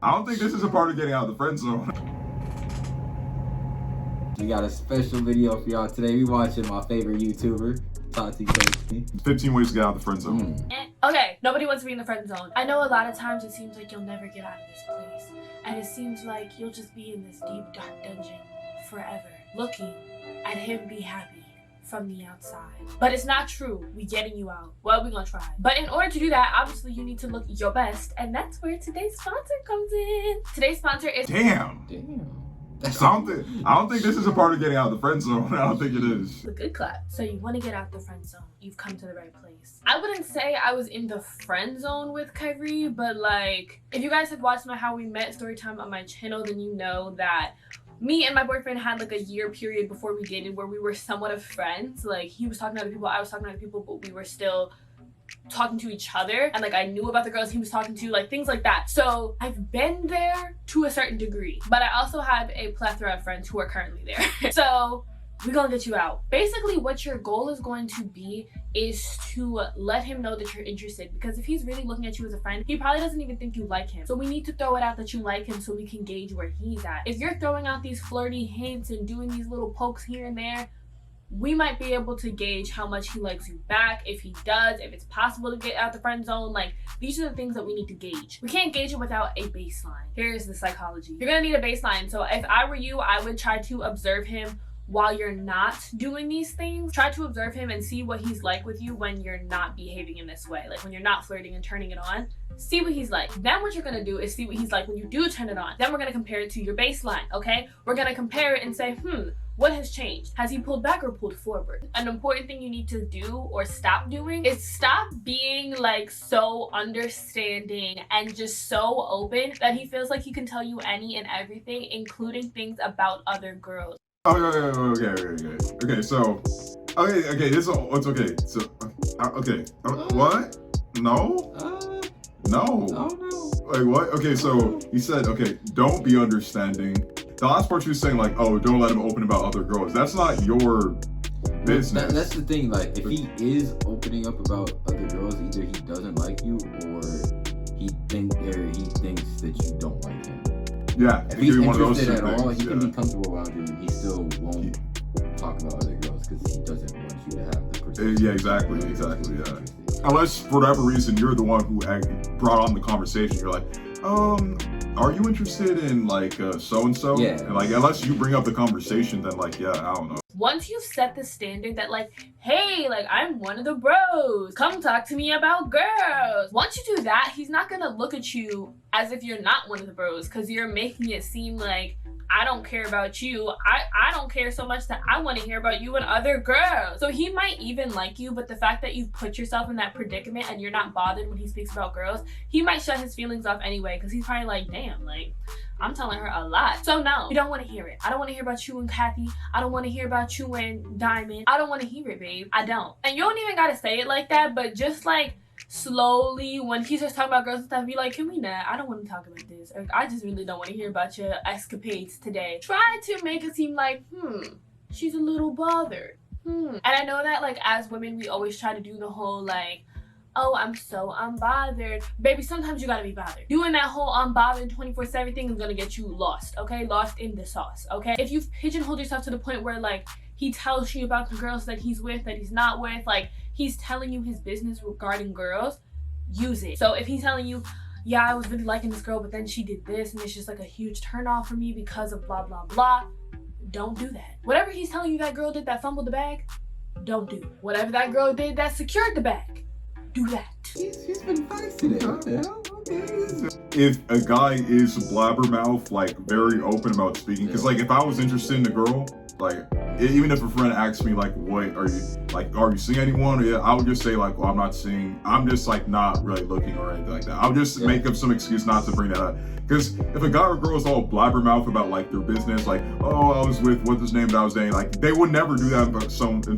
I don't think this is a part of getting out of the friend zone. We got a special video for y'all today. We watching my favorite YouTuber, Cokley. 15 ways to get out of the friend zone. Okay, nobody wants to be in the friend zone. I know a lot of times it seems like you'll never get out of this place. And it seems like you'll just be in this deep, dark dungeon forever, looking at him be happy from the outside. But it's not true. We getting you out. Well, we're gonna try. But in order to do that, obviously you need to look your best. And that's where today's sponsor comes in. Today's sponsor is... Damn. I don't think this is a part of getting out of the friend zone. I don't think it is. A good clap. So you want to get out the friend zone. You've come to the right place. I wouldn't say I was in the friend zone with Kyrie, but like, if you guys have watched my How We Met story time on my channel, then you know that me and my boyfriend had like a year period before we dated where we were somewhat of friends. Like, he was talking to other people, I was talking to other people, but we were still talking to each other, and like I knew about the girls he was talking to, like things like that. So I've been there to a certain degree, but I also have a plethora of friends who are currently there. So we're gonna get you out. Basically what your goal is going to be is to let him know that you're interested, because if he's really looking at you as a friend, he probably doesn't even think you like him. So we need to throw it out that you like him so we can gauge where he's at. If you're throwing out these flirty hints and doing these little pokes here and there, we might be able to gauge how much he likes you back, if he does, if it's possible to get out the friend zone. Like, these are the things that we need to gauge. We can't gauge it without a baseline. Here's the psychology. You're gonna need a baseline. So if I were you, I would try to observe him while you're not doing these things. Try to observe him and see what he's like with you when you're not behaving in this way. Like when you're not flirting and turning it on. See what he's like. Then what you're gonna do is see what he's like when you do turn it on. Then we're gonna compare it to your baseline, okay? We're gonna compare it and say, what has changed? Has he pulled back or pulled forward? An important thing you need to do or stop doing is stop being like so understanding and just so open that he feels like he can tell you any and everything, including things about other girls. Okay. So, this is it's okay. So, okay. What? No. No. Oh no. Like what? Okay, so he said, okay, don't be understanding. The last part you was saying, like, oh, don't let him open about other girls. That's not your business. That's the thing. Like, if he is opening up about other girls, either he doesn't like you or he thinks that you don't like him. Yeah, if he's one of those interested two at all, things, he can be comfortable around you, and he still won't talk about other girls because he doesn't want you to have the perception. Yeah, exactly. Yeah. Unless for whatever reason you're the one who brought on the conversation. You're like, are you interested in like so and so? Yeah. And like, unless you bring up the conversation, then like, yeah, I don't know. Once you've set the standard that like, hey, like I'm one of the bros, come talk to me about girls. Once you do that, he's not gonna look at you as if you're not one of the bros, because you're making it seem like I don't care about you. I don't care so much that I want to hear about you and other girls. So he might even like you, but the fact that you've put yourself in that predicament and you're not bothered when he speaks about girls, he might shut his feelings off anyway, because he's probably like, damn, like I'm telling her a lot. So no, you don't want to hear it. I don't want to hear about you and Kathy. I don't want to hear about you and Diamond. I don't want to hear it, babe. I don't. And you don't even got to say it like that, but just like slowly when he starts talking about girls and stuff, be like, can we not? I don't want to talk about this. Or I just really don't want to hear about your escapades today. Try to make it seem like, she's a little bothered. And I know that like as women, we always try to do the whole like, oh, I'm so unbothered. Baby, sometimes you gotta be bothered. Doing that whole unbothered 24/7 thing is gonna get you lost, okay? Lost in the sauce, okay? If you've pigeonholed yourself to the point where like he tells you about the girls that he's with, that he's not with, like he's telling you his business regarding girls, use it. So if he's telling you, yeah, I was really liking this girl, but then she did this and it's just like a huge turn off for me because of blah, blah, blah, don't do that. Whatever he's telling you that girl did that fumbled the bag, don't do. Whatever that girl did that secured the bag, do that. He's been nice today. What the hell? Okay. If a guy is blabbermouth, like very open about speaking, because like if I was interested in a girl, like even if a friend asks me like, what are you seeing anyone? Or, yeah, I would just say like, well, I'm not seeing, I'm just like not really looking or anything like that. I would just make up some excuse not to bring that up. Because if a guy or girl is all blabbermouth about like their business, like, oh, I was with what's his name that I was dating, like they would never do that in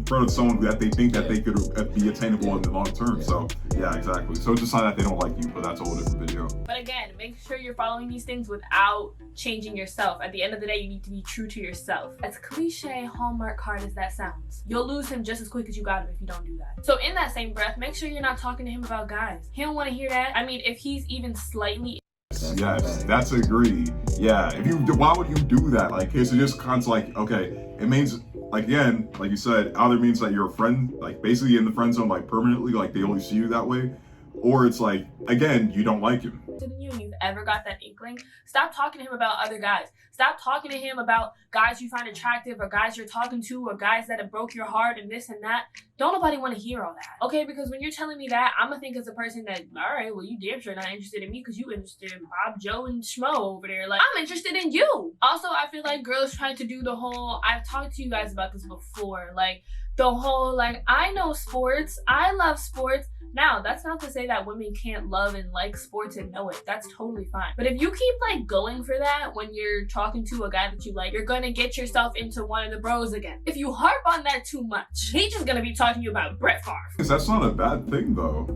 front of someone that they think that they could be attainable in the long term. So yeah, exactly. So it's a sign that they don't like you, but that's a whole different video. But again, make sure you're following these things without changing yourself. At the end of the day, you need to be true to yourself. As cliche Hallmark card as that sounds, you'll lose him just as quick as you got him if you don't do that. So in that same breath, make sure you're not talking to him about guys. He don't want to hear that. I mean, if he's even slightly Yes, that's agree. Yeah, why would you do that? Like, it's just kind of like, okay, it means, like, again, like you said, either means that you're a friend, like, basically in the friend zone, like, permanently, like, they only see you that way, or it's like, again, you don't like him. You and you've ever got that inkling, stop talking to him about other guys. Stop talking to him about guys you find attractive or guys you're talking to or guys that have broke your heart and this and that. Don't nobody want to hear all that, okay? Because when you're telling me that, I'm gonna think as a person that, all right, well, you damn sure not interested in me because you interested in Bob, Joe, and Schmo over there. Like, I'm interested in you. Also, I feel like girls trying to do the whole, I've talked to you guys about this before, like, the whole, like, I know sports, I love sports. Now, that's not to say that women can't love and like sports and know it. That's totally fine. But if you keep, like, going for that when you're talking to a guy that you like, you're gonna get yourself into one of the bros again. If you harp on that too much, he's just gonna be talking to you about Brett Favre. Because that's not a bad thing, though.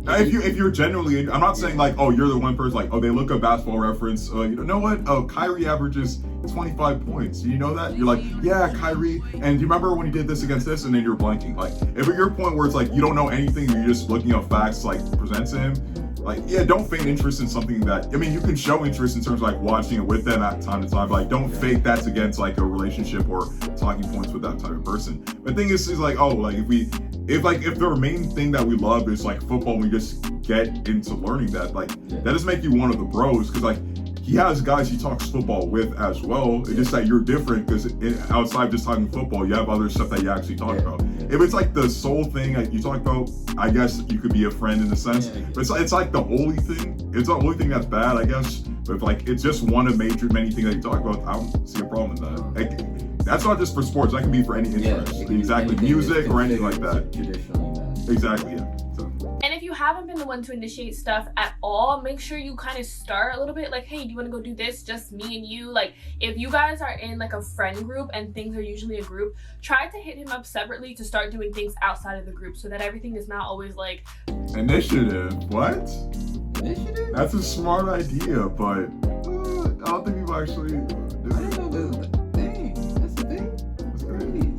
If you're genuinely, I'm not saying, like, oh, you're the one person, like, oh, they look up Basketball Reference, you know what? Oh, Kyrie averages 25 points. Do you know that? You're like, yeah, Kyrie. And do you remember when he did this against this? And then you're blanking. Like, if at your point where it's like you don't know anything, you're just looking up facts, like, present to him. Like, yeah, don't feign interest in something that, I mean, you can show interest in terms of, like, watching it with them at time to time, but, like, don't fake that's against, like, a relationship or talking points with that type of person. The thing is like, oh, like, if the main thing that we love is, like, football, we just get into learning that, like, that doesn't make you one of the bros, because, like, he has guys he talks football with as well. It's just that you're different because outside of just talking football, you have other stuff that you actually talk about. If it's like the soul thing that you talk about, I guess you could be a friend in a sense. But it's like the holy thing. It's the only thing that's bad, I guess. But if, like, it's just one of many things that you talk about, I don't see a problem in that. Like, that's not just for sports. That can be for any interest. Exactly. Music or anything like that. Exactly, yeah. And if you haven't been the one to initiate stuff at all, make sure you kind of start a little bit like, hey, do you want to go do this? Just me and you. Like, if you guys are in, like, a friend group and things are usually a group, try to hit him up separately to start doing things outside of the group so that everything is not always like... Initiative? What? Initiative? That's a smart idea, but I don't think people actually do it. I didn't know that. Dang, that's the thing. That's great.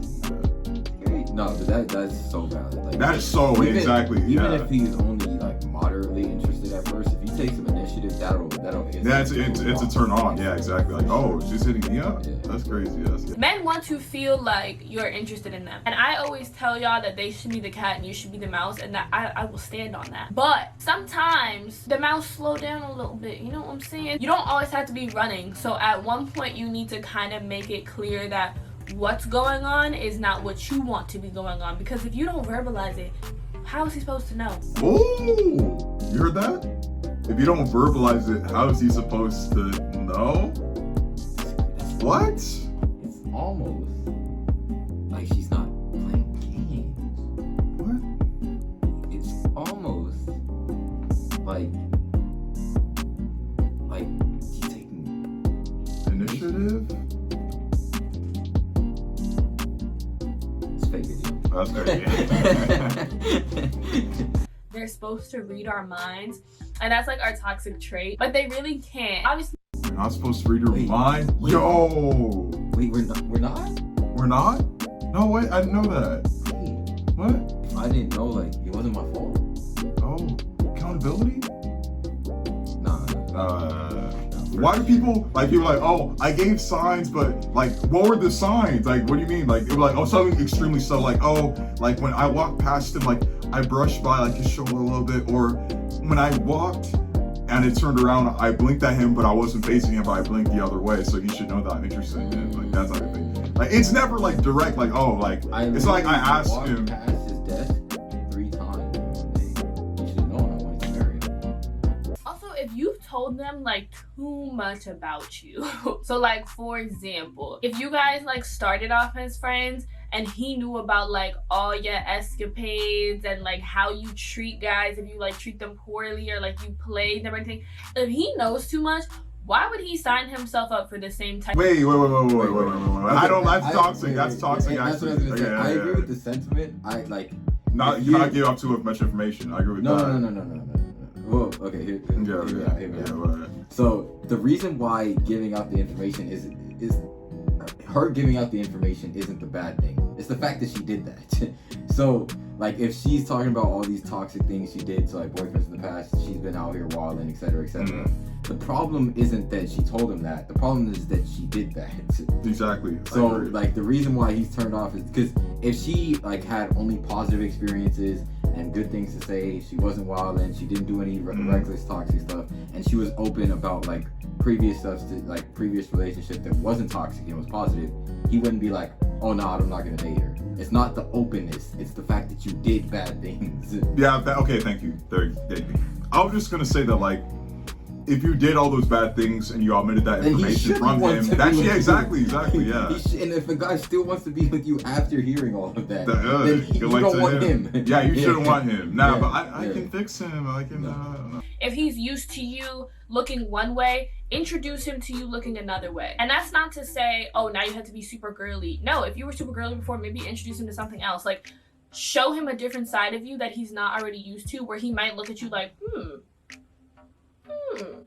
No, but that's so valid. Like, that is so exactly. Even if he's only, like, moderately interested at first, if you take some initiative, that'll. Yeah, it's a turn on. Yeah, exactly. Like, oh, she's hitting me up. Yeah. That's crazy. Men want to feel like you're interested in them, and I always tell y'all that they should be the cat and you should be the mouse, and that I will stand on that. But sometimes the mouse slow down a little bit. You know what I'm saying? You don't always have to be running. So at one point, you need to kind of make it clear that what's going on is not what you want to be going on, because if you don't verbalize it, how is he supposed to know? Oh, you heard that? If you don't verbalize it, how is he supposed to know? What? It's almost like she's not playing games. What? It's almost like she's taking initiative? That's crazy. They're supposed to read our minds, and that's like our toxic trait, but they really can't. Obviously, you're not supposed to read your mind? Yo! Wait, we're not? We're not? No, wait, I didn't know that. Wait. What? If I didn't know, like, it wasn't my fault. Oh, accountability? Nah. Why do people like, oh, I gave signs, but, like, what were the signs? Like, what do you mean? Like, it was like, oh, something extremely subtle, like, oh, like, when I walked past him, like, I brushed by, like, his shoulder a little bit, or when I walked and it turned around, I blinked at him, but I wasn't facing him, but I blinked the other way, so he should know that I'm interested in him, like, that type of thing. Like, it's never, like, direct, like, oh, like, it's like I asked him. Past his desk 3 times one day. You should know I wanted to marry him. also, if you've told them, like, too much about you, so, like, for example, if you guys, like, started off as friends and he knew about, like, all your escapades and, like, how you treat guys, if you, like, treat them poorly or, like, you play them or anything, if he knows too much, why would he sign himself up for the same type? Wait. I don't. That's toxic. That's toxic. That's what I was gonna say. I agree with the sentiment. I like. Not give up too much information. I agree with that. No. Well, okay. Here we go. So the reason why giving out the information is her giving out the information isn't the bad thing. It's the fact that she did that. So, like, if she's talking about all these toxic things she did to, like, boyfriends in the past, she's been out here wilding, etc., etc. the problem isn't that she told him that. The problem is that she did that. Exactly. So like the reason why he's turned off is because if she like had only positive experiences and good things to say, she wasn't wild and she didn't do any reckless toxic stuff, and she was open about like previous stuff, to like previous relationship that wasn't toxic and was positive, he wouldn't be like, oh no, I'm not gonna date her. It's not the openness, it's the fact that you did bad things. Yeah, okay, thank you. I was just gonna say that, like, if you did all those bad things and you omitted that information from him, exactly, yeah. And if a guy still wants to be with you after hearing all of that, then you don't want him. Yeah, you shouldn't want him. Nah, but I can fix him. I can. If he's used to you looking one way, introduce him to you looking another way. And that's not to say, oh, now you have to be super girly. No, if you were super girly before, maybe introduce him to something else. Like, show him a different side of you that he's not already used to, where he might look at you like,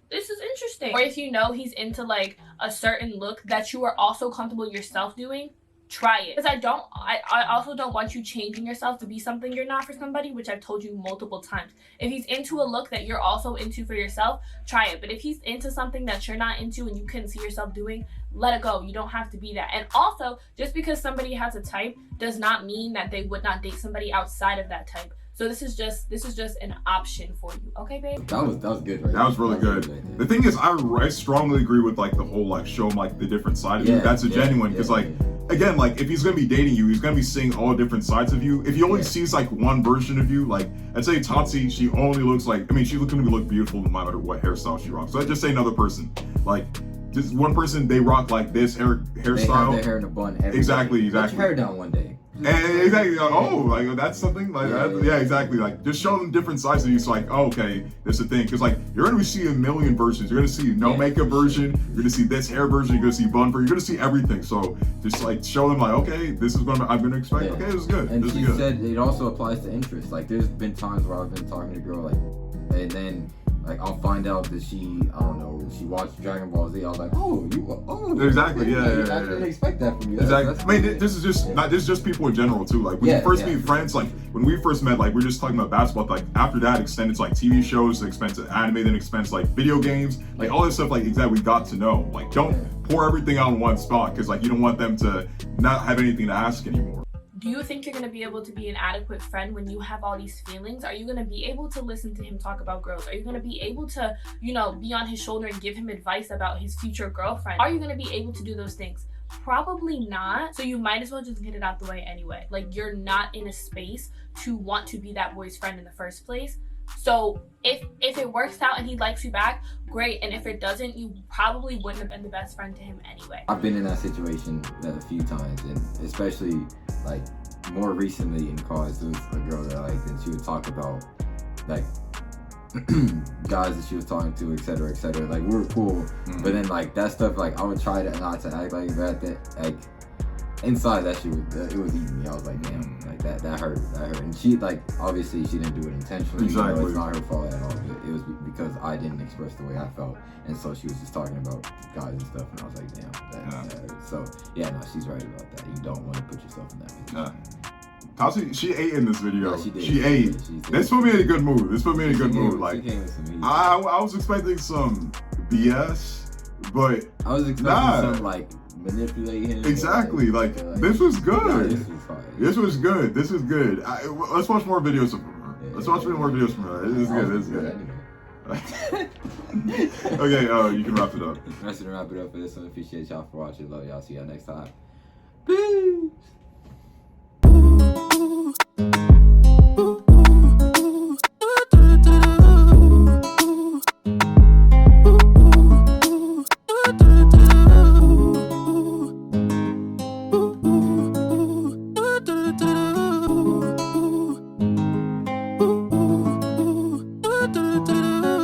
this is interesting. Or if you know he's into like a certain look that you are also comfortable yourself doing, try it. Because I also don't want you changing yourself to be something you're not for somebody, which I've told you multiple times. If he's into a look that you're also into for yourself, try it. But if he's into something that you're not into and you couldn't see yourself doing, let it go. You don't have to be that. And also, just because somebody has a type does not mean that they would not date somebody outside of that type. So this is just an option for you, okay, babe? That was good, right? That was really good. The thing is, I strongly agree with like the whole like show him like the different side of you. That's a genuine, because like again, like if he's gonna be dating you, he's gonna be seeing all different sides of you. If he only sees like one version of you, like I'd say Tatsi, she only looks like, I mean, she's gonna look beautiful no matter what hairstyle she rocks. So I'd just say another person, like just one person, they rock like this hairstyle. They have their hair in a bun every day. Exactly. Put your hair down one day. And exactly. Oh, like that's something like that. Yeah, exactly. Like just show them different sides of you. So like, oh, okay, that's the thing. Because like you're gonna see a million versions. You're gonna see no makeup version. You're gonna see this hair version. You're gonna see bun version. You're gonna see everything. So just like show them like, okay, this is what I'm gonna expect. Okay, this is good. And this she is good. said it also applies to interests. Like there's been times where I've been talking to a girl like, and then like I'll find out that she she watched Dragon Ball Z. I was like, exactly, yeah. I didn't expect that from you. Exactly. I mean, this is just people in general too. Like when you first meet friends, like when we first met, like we're just talking about basketball. Like after that, extended to like TV shows, extended to anime, then extended to like video games, like all this stuff. Like exactly, we got to know. Like don't pour everything out in one spot, because like you don't want them to not have anything to ask anymore. Do you think you're going to be able to be an adequate friend when you have all these feelings? Are you going to be able to listen to him talk about girls? Are you going to be able to, be on his shoulder and give him advice about his future girlfriend? Are you going to be able to do those things? Probably not. So you might as well just get it out the way anyway. Like you're not in a space to want to be that boy's friend in the first place. So if it works out and he likes you back, great. And if it doesn't, you probably wouldn't have been the best friend to him anyway. I've been in that situation a few times, and especially like more recently in college, there was a girl that I liked, and she would talk about like guys that she was talking to, etc., etc. Like we were cool, but then like that stuff, like I would try to not to act like that like inside that shit it was eating me. I was like, damn, like that hurt. And she like obviously she didn't do it intentionally. Exactly. It's not her fault at all. It was because I didn't express the way I felt, and so she was just talking about guys and stuff, and I was like, damn, that hurt. So yeah, no, she's right about that. You don't want to put yourself in that position. Tassi, she ate in this video. Yeah, she did. She ate. This put me in a good mood. Like she came with some heat. I was expecting some BS, but I was expecting some like manipulate him. Exactly. Like this was good. This was fire. This was good. This is good. Let's watch more videos from her. Let's watch more videos from her. This is good. This is good. Okay, you can wrap it up. Wrap it up for this one. Appreciate y'all for watching. Love y'all. See y'all next time. Peace.